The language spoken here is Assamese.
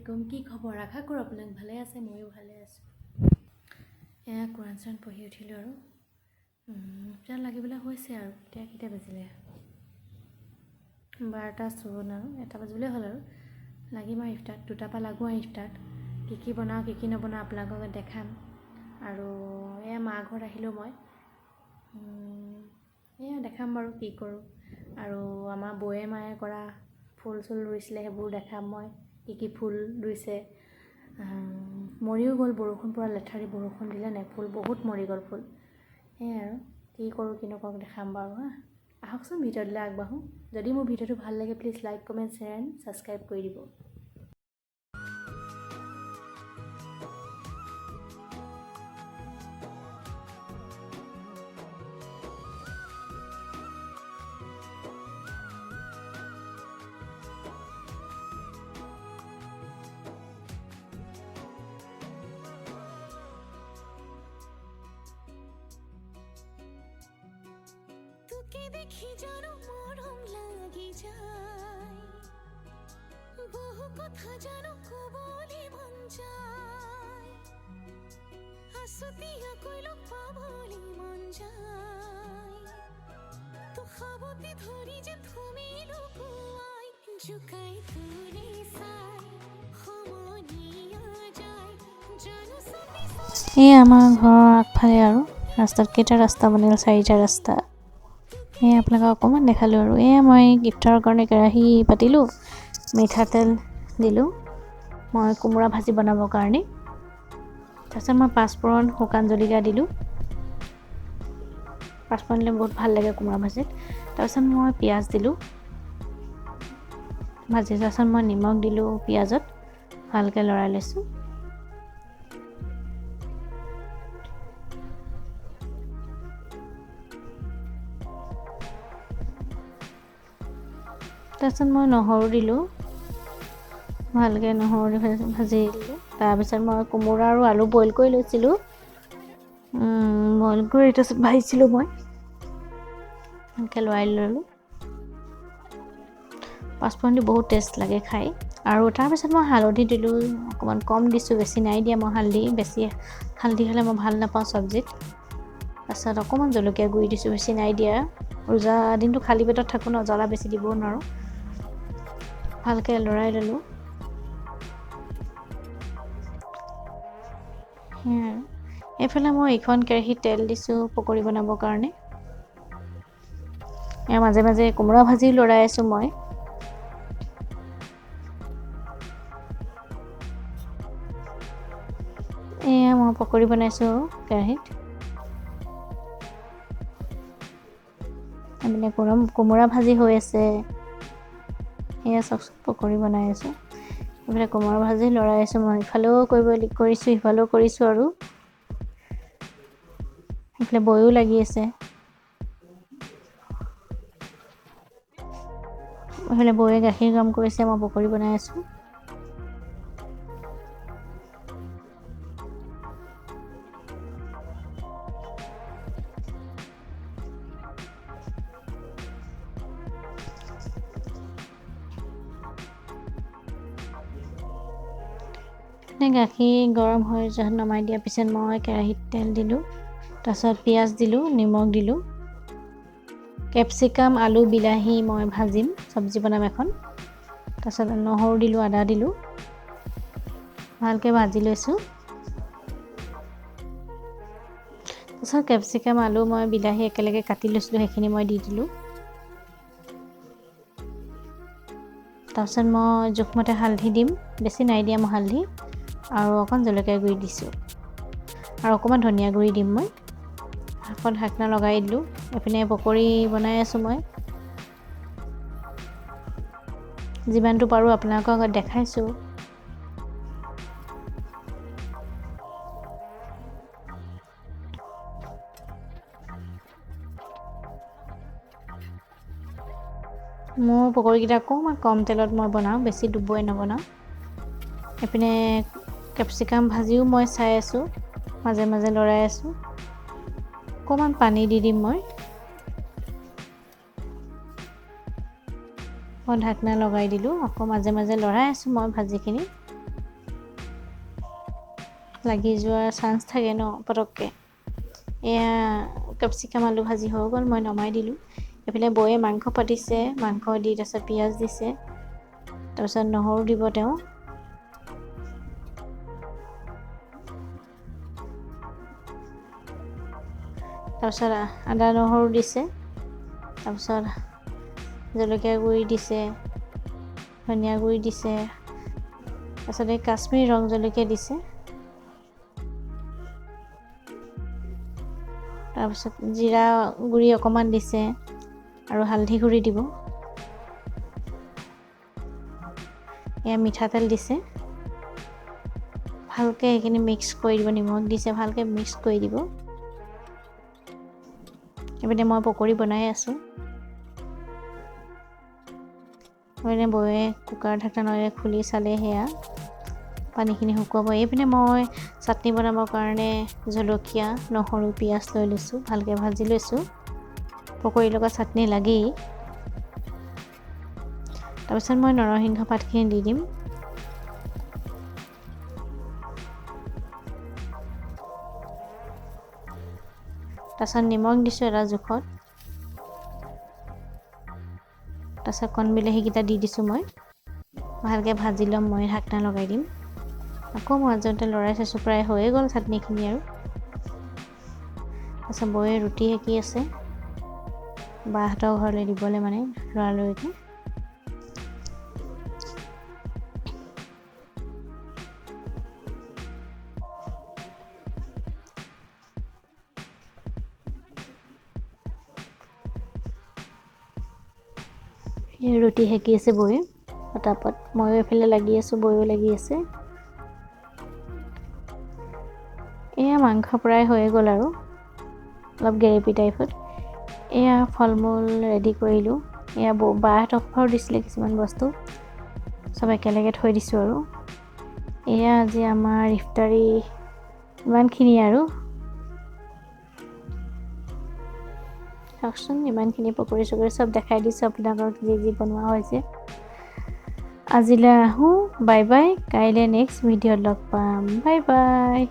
আলাইকুম কি খবৰ আশা কৰোঁ আপোনাক ভালে আছে ময়ো ভালে আছোঁ এয়া কোৰাণ চৰাণ পঢ়ি উঠিলোঁ আৰু যেন লাগিবলৈ হৈছে আৰু এতিয়া কেতিয়া বাজিলে 12:54 আৰু 1 বাজিবলৈ হ'ল আৰু লাগিম আৰু ইফতাৰত 2টাৰ পৰা লাগোঁ আৰু ইফতাৰত কি বনাওঁ কি নবনাওঁ আপোনালোকক দেখাম আৰু এয়া মা ঘৰত আহিলোঁ মই এয়া দেখাম বাৰু কি কৰোঁ আৰু আমাৰ বৌয়ে মায়ে কৰা ফুল চুল ৰুইছিলে সেইবোৰ দেখাম মই কি ফুল ৰুইছে মৰিও গ'ল বৰষুণ পৰা লেঠাৰি বৰষুণ দিলে নে ফুল বহুত মৰি গ'ল ফুল সেয়াই আৰু কি কৰোঁ কি নকৰোঁ দেখাম বাৰু হা আহকচোন ভিডিঅ'লৈ আগবাঢ়োঁ যদি মোৰ ভিডিঅ'টো ভাল লাগে please like comment share and subscribe কৰি দিব তোকে দেখি যেন মরম লাগি যায় বহু কথা যেন কবলে মন যায় আসতিয়া কইল পাবলে মন যায় তো খাবতে ধরি যে তুমি লুকুয়াই জুকাই তুলে সাই সমনিয়া যায় জানো সবে এই আমাৰ ঘৰৰ আগফালে আৰু ৰাস্তাত কেইটা ৰাস্তা বনিল 4টা ৰাস্তা আপোনালোকক অকণমান দেখালোঁ আৰু মই ইফতাৰৰ কাৰণে কেৰাহী পাতিলোঁ মিঠাতেল দিলোঁ মই কোমোৰা ভাজি বনাবৰ কাৰণে তাৰপিছত মই পাঁচফোৰণ শুকান জলকীয়া দিলোঁ পাঁচফোৰণ দিলে বহুত ভাল লাগে কোমোৰা ভাজিত তাৰপিছত মই পিঁয়াজ দিলোঁ ভাজি তাৰপিছত মই নিমখ দিলোঁ পিঁয়াজত ভালকৈ লৰাই লৈছোঁ তাৰপিছত মই নহৰু দিলোঁ ভালকৈ নহৰু দি ভাজি দিলোঁ তাৰপিছত মই কোমোৰা আৰু আলু বইল কৰি লৈছিলোঁ বইল কৰি তাৰপিছত ভাজিছিলোঁ মই এনেকৈ লৰাই ল'লোঁ পাঁচফোৰণ দি বহুত টেষ্ট লাগে খাই আৰু তাৰপিছত মই হালধি দিলোঁ অকণমান কম দিছোঁ বেছি নাই দিয়া মই বেছি হালধি হ'লে মই ভাল নাপাওঁ চব্জিত তাৰপিছত অকণমান জলকীয়া গুড়ি দিছোঁ বেছি নাই দিয়া ৰোজা দিনটো খালী পেটত থাকোঁ ন জ্বলা বেছি দিব নোৱাৰোঁ ভালকৈ লৰাই ল'লোঁ এইফালে মই এইখন কেৰাহীত তেল দিছোঁ পকৰি বনাবৰ কাৰণে মাজে মাজে কোমোৰা ভাজি লৰাই আছোঁ মই মই পকৰি বনাইছোঁ কেৰাহীত মানে কোমোৰা ভাজি হৈ আছে চাওকচোন পকৰি বনাই আছোঁ এইফালে কোমোৰা ভাজি লৰাই আছোঁ মই ইফালেও কৰিছোঁ সিফালেও কৰিছোঁ আৰু এইফালে বৈও লাগি আছে এইফালে বৈয়ে গাখীৰ গৰম কৰিছে মই পকৰি বনাই আছোঁ গাখীৰ গৰম হৈ যোৱাত নমাই দিয়াৰ পিছত মই কেৰাহীত তেল দিলোঁ তাৰপিছত পিঁয়াজ দিলোঁ নিমখ দিলোঁ কেপচিকাম আলু বিলাহী মই ভাজিম চব্জি বনাম এখন তাৰপিছত নহৰু দিলোঁ আদা দিলোঁ ভালকৈ ভাজি লৈছোঁ তাৰপিছত কেপচিকাম আলু মই বিলাহী একেলগে কাটি লৈছিলোঁ সেইখিনি মই দি দিলোঁ তাৰপিছত মই জোখমতে হালধি দিম বেছি নাই দিয়া মই হালধি আৰু অকণ জলকীয়া গুড়ি দিছোঁ আৰু অকণমান ধনিয়া গুড়ি দিম মই অকণ ঢাকনা লগাই দিলোঁ এইপিনে পকৰি বনাই আছোঁ মই যিমানটো পাৰোঁ আপোনালোকৰ আগত দেখাইছোঁ মোৰ পকৰিকেইটা অকণমান কম তেলত মই বনাওঁ বেছি ডুবই নবনাওঁ এইপিনে কেপচিকাম ভাজিও মই চাই আছোঁ মাজে মাজে লৰাই আছোঁ অকণমান পানী দি দিম মই ঢাকনা লগাই দিলোঁ আকৌ মাজে মাজে লৰাই আছোঁ মই ভাজিখিনি লাগি যোৱাৰ চান্স থাকে ন পটককৈ। এয়া কেপচিকাম আলু ভাজি হৈ গ'ল, মই নমাই দিলোঁ। এইফালে বৌয়ে মাংস পাতিছে, মাংস দি তাৰপিছত পিঁয়াজ দিছে, তাৰপিছত নহৰু দিব তেওঁ। তাৰপিছত আদা নহৰু দিছে, তাৰপিছত জলকীয়া গুড়ি দিছে, ধনিয়া গুড়ি দিছে, তাৰপিছত এই কাশ্মীৰী ৰং জলকীয়া দিছে, তাৰপিছত জিৰা গুড়ি অকণমান দিছে আৰু হালধি গুড়ি দিব। এয়া মিঠাতেল দিছে, ভালকৈ সেইখিনি মিক্স কৰি দিব, নিমখ দিছে, ভালকৈ মিক্স কৰি দিব। এইপিনে মই পকৰি বনাই আছোঁ। এইপিনে বৌয়ে কুকাৰ ঢাকনাৰে খুলি চালে, সেয়া পানীখিনি শুকুৱাব। এইপিনে মই চাটনি বনাবৰ কাৰণে জলকীয়া, নহৰু, পিঁয়াজ লৈ লৈছোঁ, ভালকৈ ভাজি লৈছোঁ। পকৰিৰ লগত চাটনি লাগেই। তাৰপিছত মই নৰসিংহ পাতখিনি দি দিম। তাৰপিছত নিমখ দিছোঁ এটা জোখত, তাৰপিছত কণ বিলাহীকেইটা দি দিছোঁ মই। ভালকৈ ভাজি ল'ম, মই ঢাকনা লগাই দিম। আকৌ মই মাজতে লৰাই চাইছোঁ, প্ৰায় হৈয়ে গ'ল চাটনিখিনি আৰু। তাৰপিছত বৌয়ে ৰুটি সেকি আছে, বাহঁতৰ ঘৰলৈ দিবলৈ মানে লৰালৰিকৈ। ৰুটি সেকি আছে বৌয়ে পটাপট, ময়ো এইফালে লাগি আছোঁ, বৌয়েও লাগি আছে। এয়া মাংস প্ৰায় হৈয়ে গ'ল আৰু অলপ গ্ৰেভি টাইপত। এয়া ফল মূল ৰেডি কৰিলোঁ। এয়া বাহঁতৰ ঘৰত দিছিলে কিছুমান বস্তু, চব একেলগে থৈ দিছোঁ আৰু। এয়া আজি আমাৰ ইফতাৰী ইমানখিনি আৰু। চাওকচোন, ইমানখিনি পকৰি চকৰি চব দেখাই দিছোঁ আপোনালোকক, যি বনোৱা হৈছে। আজিলৈ আহোঁ, বাই বাই। কাইলৈ নেক্সট ভিডিঅ'ত লগ পাম, বাই বাই।